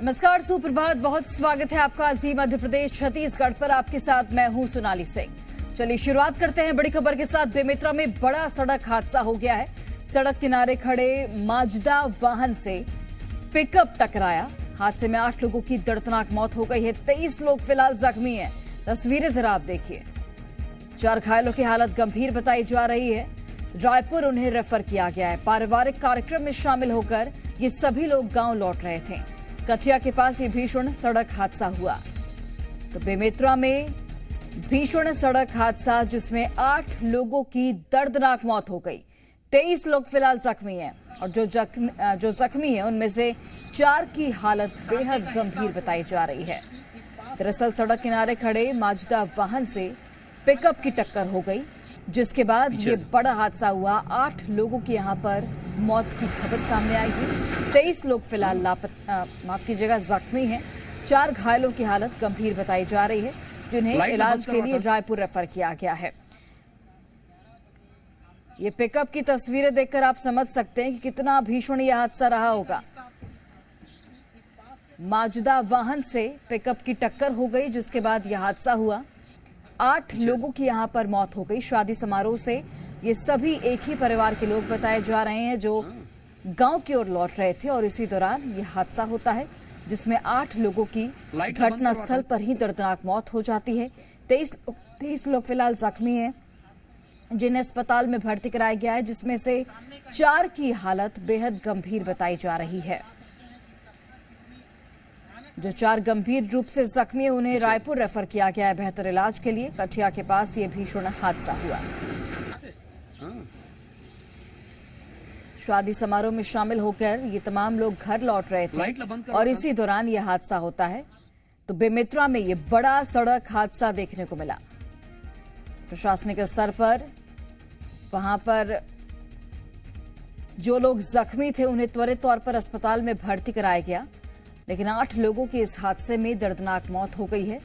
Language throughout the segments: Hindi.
नमस्कार, सुप्रभात, बहुत स्वागत है आपका जी मध्य प्रदेश छत्तीसगढ़ पर। आपके साथ मैं हूं सोनाली सिंह। चलिए शुरुआत करते हैं बड़ी खबर के साथ। बेमेतरा में बड़ा सड़क हादसा हो गया है। सड़क किनारे खड़े माजदा वाहन से पिकअप टकराया। हादसे में 8 लोगों की दर्दनाक मौत हो गई है। 23 लोग फिलहाल जख्मी हैं। तस्वीरें जरा आप देखिए। 4 घायलों की हालत गंभीर बताई जा रही है। रायपुर उन्हें रेफर किया गया है। पारिवारिक कार्यक्रम में शामिल होकर ये सभी लोग गांव लौट रहे थे। कटिया के पास ये भीषण सड़क हादसा हुआ। तो बेमेतरा में भीषण सड़क हादसा जिसमें 8 लोगों की दर्दनाक मौत हो गई। 23 लोग फिलहाल जख्मी हैं और जो जख्मी हैं उनमें से 4 की हालत बेहद गंभीर बताई जा रही है। दरअसल सड़क किनारे खड़े माजदा वाहन से पिकअप की टक्कर हो गई, जिसके बाद ये बड़ा हादसा हुआ। 8 लोगों की यहां पर मौत की खबर सामने आई है। 23 लोग फिलहाल जख्मी हैं। 4 घायलों की हालत गंभीर बताई जा रही है, जिन्हें इलाज के लिए रायपुर रेफर किया गया है। ये पिकअप की तस्वीरें देखकर आप समझ सकते हैं कि कितना भीषण यह हादसा रहा होगा। माजदा वाहन से पिकअप की टक्कर हो गई, जिसके बाद यह हादसा हुआ। 8 लोगों की यहां पर मौत हो गई। शादी समारोह से ये सभी एक ही परिवार के लोग बताए जा रहे हैं, जो गांव की ओर लौट रहे थे और इसी दौरान ये हादसा होता है, जिसमें 8 लोगों की घटनास्थल पर ही दर्दनाक मौत हो जाती है। 23 लोग फिलहाल जख्मी हैं, जिन्हें अस्पताल में भर्ती कराया गया है, जिसमें से 4 की हालत बेहद गंभीर बताई जा रही है। जो 4 गंभीर रूप से जख्मी हैं उन्हें रायपुर रेफर किया गया है बेहतर इलाज के लिए। कटिया के पास ये भीषण हादसा हुआ। शादी समारोह में शामिल होकर ये तमाम लोग घर लौट रहे थे और इसी दौरान ये हादसा होता है। तो बेमेतरा में ये बड़ा सड़क हादसा देखने को मिला। प्रशासनिक स्तर पर वहां पर जो लोग जख्मी थे उन्हें त्वरित तौर पर अस्पताल में भर्ती कराया गया, लेकिन 8 लोगों की इस हादसे में दर्दनाक मौत हो गई है।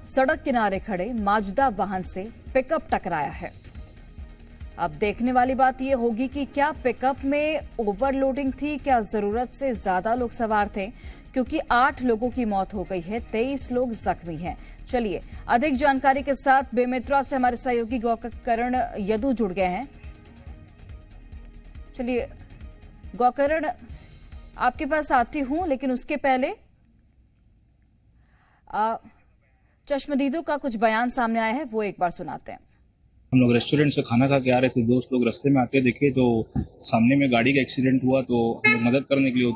सड़क किनारे खड़े माजदा वाहन से पिकअप टकराया है। अब देखने वाली बात यह होगी कि क्या पिकअप में ओवरलोडिंग थी, क्या जरूरत से ज्यादा लोग सवार थे, क्योंकि 8 लोगों की मौत हो गई है, 23 लोग जख्मी हैं। चलिए अधिक जानकारी के साथ बेमेतरा से हमारे सहयोगी गौकरण यदु जुड़ गए हैं। चलिए गौकरण, आपके पास आती हूं, लेकिन उसके पहले चश्मदीदों का कुछ बयान सामने आया है, वो एक बार सुनाते हैं। हम लोग रेस्टोरेंट से खाना खा के आ रहे थे। दोस्त लोग रास्ते में आते देखे तो सामने में गाड़ी का एक्सीडेंट हुआ, तो हम लोग मदद करने के लिए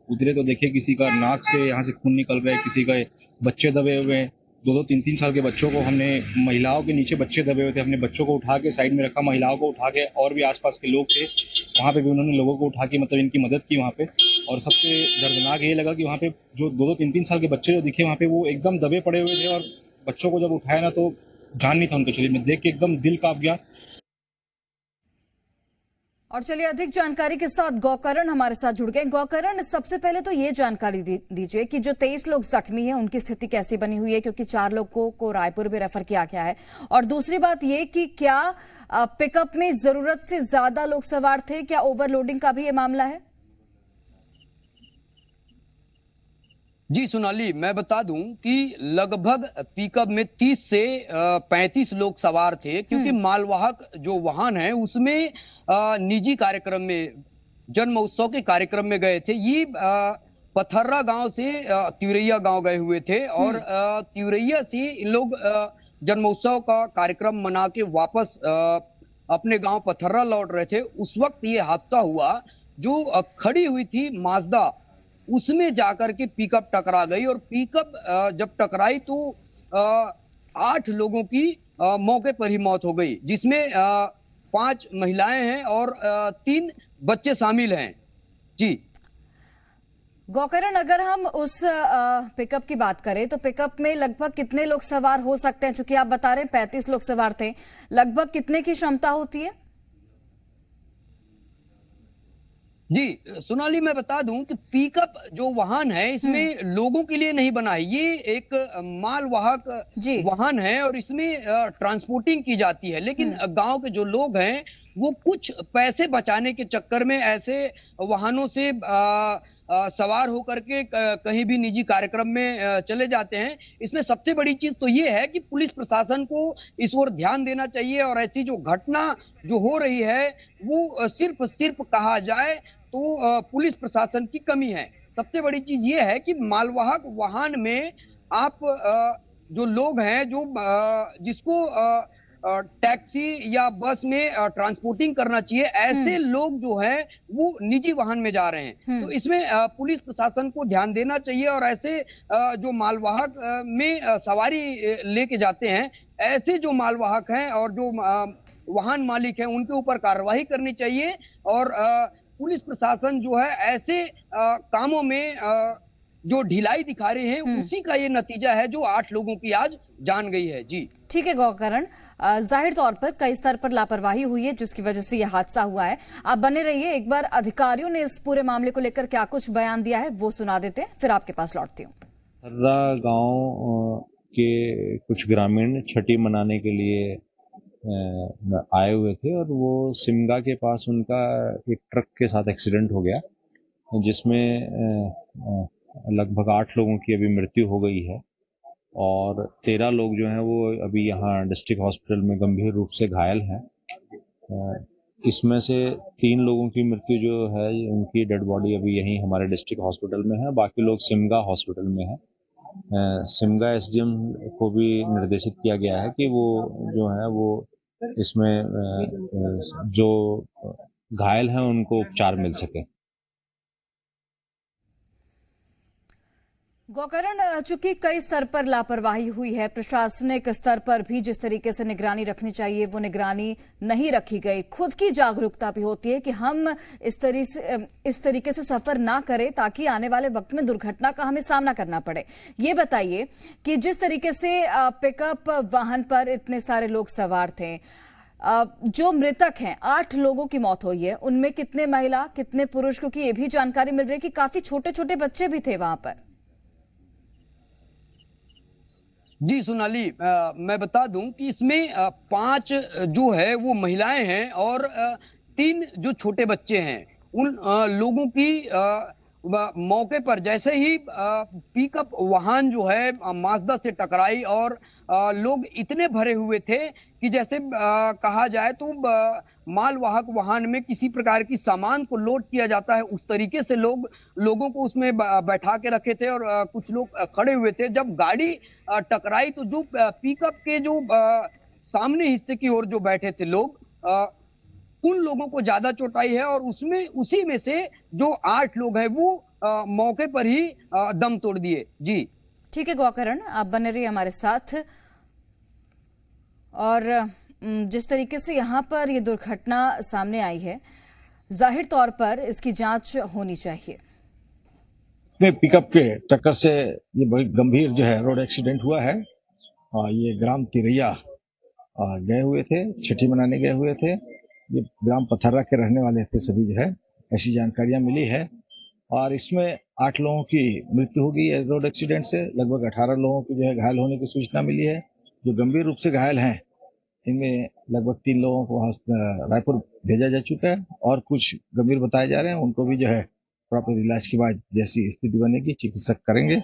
उतरे तो देखे किसी का नाक से यहाँ से खून निकल रहा है, किसी का बच्चे दबे हुए हैं। 2-2, 3-3 साल के बच्चों को हमने, महिलाओं के नीचे बच्चे दबे हुए थे, हमने बच्चों को उठा के साइड में रखा, महिलाओं को उठा के, और भी आसपास के लोग थे वहाँ पे भी उन्होंने लोगों को उठा के मतलब इनकी मदद की वहाँ पे। और सबसे दर्दनाक ये लगा कि वहाँ पे जो 2-2, 3-3 साल के बच्चे जो दिखे वहाँ पे, वो एकदम दबे पड़े हुए थे और बच्चों को जब उठाया ना तो जान नहीं था उनके शरीर में। देख के एकदम दिल कांप गया। और चलिए अधिक जानकारी के साथ गौकरण हमारे साथ जुड़ गए। गौकरण, सबसे पहले तो ये जानकारी दीजिए कि जो 23 लोग जख्मी हैं उनकी स्थिति कैसी बनी हुई है, क्योंकि 4 लोगों को रायपुर भी रेफर किया गया है। और दूसरी बात ये कि क्या पिकअप में जरूरत से ज्यादा लोग सवार थे, क्या ओवरलोडिंग का भी ये मामला है? जी सोनाली, मैं बता दूं कि लगभग पिकअप में 30 से 35 लोग सवार थे, क्योंकि मालवाहक जो वाहन है उसमें निजी कार्यक्रम में, जन्म उत्सव के कार्यक्रम में गए थे। ये पथर्रा गांव से तिवरैया गांव गए हुए थे और तिवरैया से इन लोग जन्मोत्सव का कार्यक्रम मना के वापस अपने गांव पथर्रा लौट रहे थे। उस वक्त ये हादसा हुआ। जो खड़ी हुई थी माजदा, उसमें जाकर के पिकअप टकरा गई और पिकअप जब टकराई तो 8 लोगों की मौके पर ही मौत हो गई, जिसमें 5 महिलाएं हैं और 3 बच्चे शामिल हैं। जी गौकरण, अगर हम उस पिकअप की बात करें तो पिकअप में लगभग कितने लोग सवार हो सकते हैं? चूंकि आप बता रहे हैं 35 लोग सवार थे, लगभग कितने की क्षमता होती है? जी सोनाली, मैं बता दूं कि पिकअप जो वाहन है इसमें लोगों के लिए नहीं बना है। ये एक मालवाहक वाहन है और इसमें ट्रांसपोर्टिंग की जाती है, लेकिन गांव के जो लोग हैं वो कुछ पैसे बचाने के चक्कर में ऐसे वाहनों से सवार होकर के कहीं भी निजी कार्यक्रम में चले जाते हैं। इसमें सबसे बड़ी चीज तो ये है कि पुलिस प्रशासन को इस ओर ध्यान देना चाहिए और ऐसी जो घटना जो हो रही है वो सिर्फ कहा जाए तो पुलिस प्रशासन की कमी है। सबसे बड़ी चीज ये है कि मालवाहक वाहन में आप जो लोग हैं जो जिसको टैक्सी या बस में ट्रांसपोर्टिंग करना चाहिए, ऐसे लोग जो हैं वो निजी वाहन में जा रहे हैं। तो इसमें पुलिस प्रशासन को ध्यान देना चाहिए और ऐसे जो मालवाहक में सवारी लेके जाते हैं, ऐसे जो मालवाहक हैं और जो वाहन मालिक हैं उनके ऊपर कार्रवाई करनी चाहिए और पुलिस प्रशासन जो है ऐसे कामों में जो ढिलाई दिखा रहे हैं उसी का ये नतीजा है जो 8 लोगों की आज जान गई है। जी ठीक है गौकरण, जाहिर तौर पर कई स्तर पर लापरवाही हुई है जिसकी वजह से यह हादसा हुआ है। आप बने रहिए, एक बार अधिकारियों ने इस पूरे मामले को लेकर क्या कुछ बयान दिया है वो सुना देते हैं, फिर आपके पास लौटती हूँ। हर्रा गांव के कुछ ग्रामीण छठी मनाने के लिए आए हुए थे और वो सिमगा के पास उनका एक ट्रक के साथ एक्सीडेंट हो गया जिसमें लगभग 8 लोगों की अभी मृत्यु हो गई है और 13 लोग जो हैं वो अभी यहाँ डिस्ट्रिक्ट हॉस्पिटल में गंभीर रूप से घायल हैं। इसमें से 3 लोगों की मृत्यु जो है उनकी डेड बॉडी अभी यहीं हमारे डिस्ट्रिक्ट हॉस्पिटल में है, बाकी लोग सिमगा हॉस्पिटल में है। सिमगा एसडीएम को भी निर्देशित किया गया है कि वो जो है वो इसमें जो घायल हैं उनको उपचार मिल सके। गौकरण, चूंकि कई स्तर पर लापरवाही हुई है, प्रशासनिक स्तर पर भी जिस तरीके से निगरानी रखनी चाहिए वो निगरानी नहीं रखी गई। खुद की जागरूकता भी होती है कि हम इस तरीके से सफर ना करें ताकि आने वाले वक्त में दुर्घटना का हमें सामना करना पड़े। ये बताइए कि जिस तरीके से पिकअप वाहन पर इतने सारे लोग सवार थे, जो मृतक हैं 8 लोगों की मौत हुई है, उनमें कितने महिला कितने पुरुष, क्योंकि ये भी जानकारी मिल रही है कि काफी छोटे छोटे बच्चे भी थे वहां पर। जी सोनाली, मैं बता दूं कि इसमें 5 जो है वो महिलाएं हैं और 3 जो छोटे बच्चे हैं। उन लोगों की मौके पर जैसे ही पिकअप वाहन जो है माजदा से टकराई और लोग इतने भरे हुए थे कि जैसे कहा जाए तो मालवाहक वाहन में किसी प्रकार की सामान को लोड किया जाता है, उस तरीके से लोगों को उसमें बैठा के रखे थे और कुछ लोग खड़े हुए थे। जब गाड़ी टकराई तो जो पिकअप के जो सामने हिस्से की ओर जो बैठे थे लोग, उन लोगों को ज्यादा चोट आई है और उसी में से जो 8 लोग हैं वो मौके पर ही दम तोड़ दिए। जी ठीक है गौकरण, आप बने रहिए हमारे साथ। और जिस तरीके से यहाँ पर ये दुर्घटना सामने आई है, जाहिर तौर पर इसकी जांच होनी चाहिए। पिकअप के टक्कर से ये बड़ी गंभीर जो है रोड एक्सीडेंट हुआ है। ये ग्राम तिरैया गए हुए थे, छठी मनाने गए हुए थे। ये ग्राम पथर्रा के रहने वाले थे सभी जो है, ऐसी जानकारियां मिली है। और इसमें 8 लोगों की मृत्यु हो गई है रोड एक्सीडेंट से। लगभग 18 लोगों की जो है घायल होने की सूचना मिली है। जो गंभीर रूप से घायल हैं इनमें लगभग 3 लोगों को रायपुर भेजा जा चुका है और कुछ गंभीर बताए जा रहे हैं। उनको भी जो है प्रॉपर इलाज के बाद जैसी स्थिति बनेगी चिकित्सक करेंगे।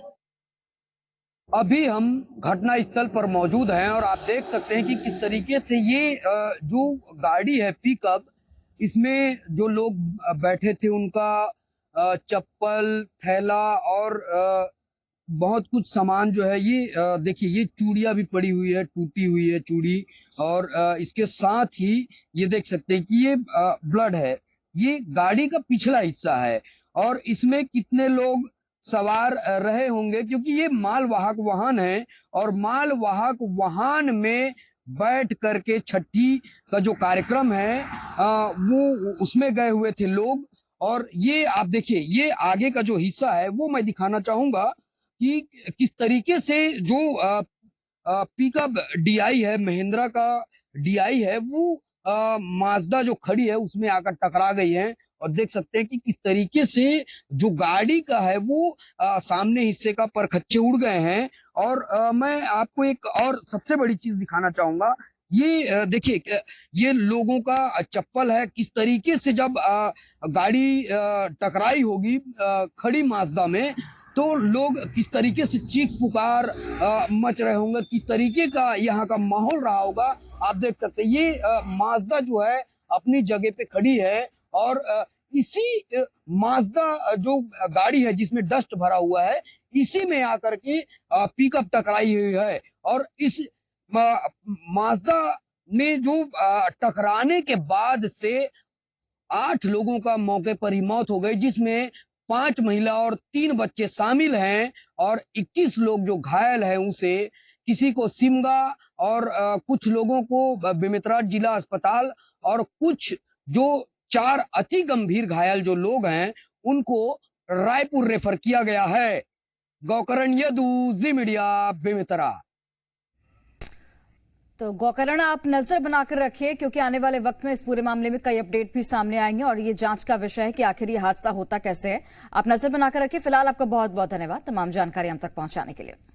अभी हम घटना स्थल पर मौजूद हैं और आप देख सकते हैं कि किस तरीके से ये जो गाड़ी है पिकअप, इसमें जो लोग बैठे थे उनका चप्पल, थैला और बहुत कुछ सामान जो है ये देखिए, ये चूड़ियां भी पड़ी हुई है, टूटी हुई है चूड़ी। और इसके साथ ही ये देख सकते हैं कि ये ब्लड है, ये गाड़ी का पिछला हिस्सा है और इसमें कितने लोग सवार रहे होंगे, क्योंकि ये मालवाहक वाहन है और मालवाहक वाहन में बैठ करके छठी का जो कार्यक्रम है वो उसमें गए हुए थे लोग। और ये आप देखिए, ये आगे का जो हिस्सा है वो मैं दिखाना चाहूंगा कि किस तरीके से जो पिकअप डीआई है, महिंद्रा का डीआई है, वो माजदा जो खड़ी है उसमें आकर टकरा गई है। और देख सकते हैं कि किस तरीके से जो गाड़ी का है वो सामने हिस्से का परखच्चे उड़ गए हैं। और मैं आपको एक और सबसे बड़ी चीज दिखाना चाहूंगा, देखिए ये लोगों का चप्पल है। किस तरीके से जब गाड़ी टकराई होगी खड़ी माजदा में, तो लोग किस तरीके से चीख पुकार मच रहे होंगे, किस तरीके का यहाँ का माहौल रहा होगा आप देख सकते हैं। ये माजदा जो है अपनी जगह पे खड़ी है और इसी माजदा जो गाड़ी है जिसमें डस्ट भरा हुआ है, इसी में आकर के पिकअप टकराई हुई है। और इस माजदा में जो टकराने के बाद से 8 लोगों का मौके पर ही मौत हो गई, जिसमें 5 महिला और 3 बच्चे शामिल हैं और 21 लोग जो घायल हैं उसे किसी को सिमगा और कुछ लोगों को बेमेतरा जिला अस्पताल और कुछ जो 4 अति गंभीर घायल जो लोग हैं उनको रायपुर रेफर किया गया है। गौकरण यदु, जी मीडिया, बेमेतरा। तो गौकरण, आप नजर बनाकर रखिए क्योंकि आने वाले वक्त में इस पूरे मामले में कई अपडेट भी सामने आएंगे और ये जांच का विषय है कि आखिर ये हादसा होता कैसे है। आप नजर बनाकर रखिए। फिलहाल आपका बहुत बहुत धन्यवाद तमाम जानकारी हम तक पहुंचाने के लिए।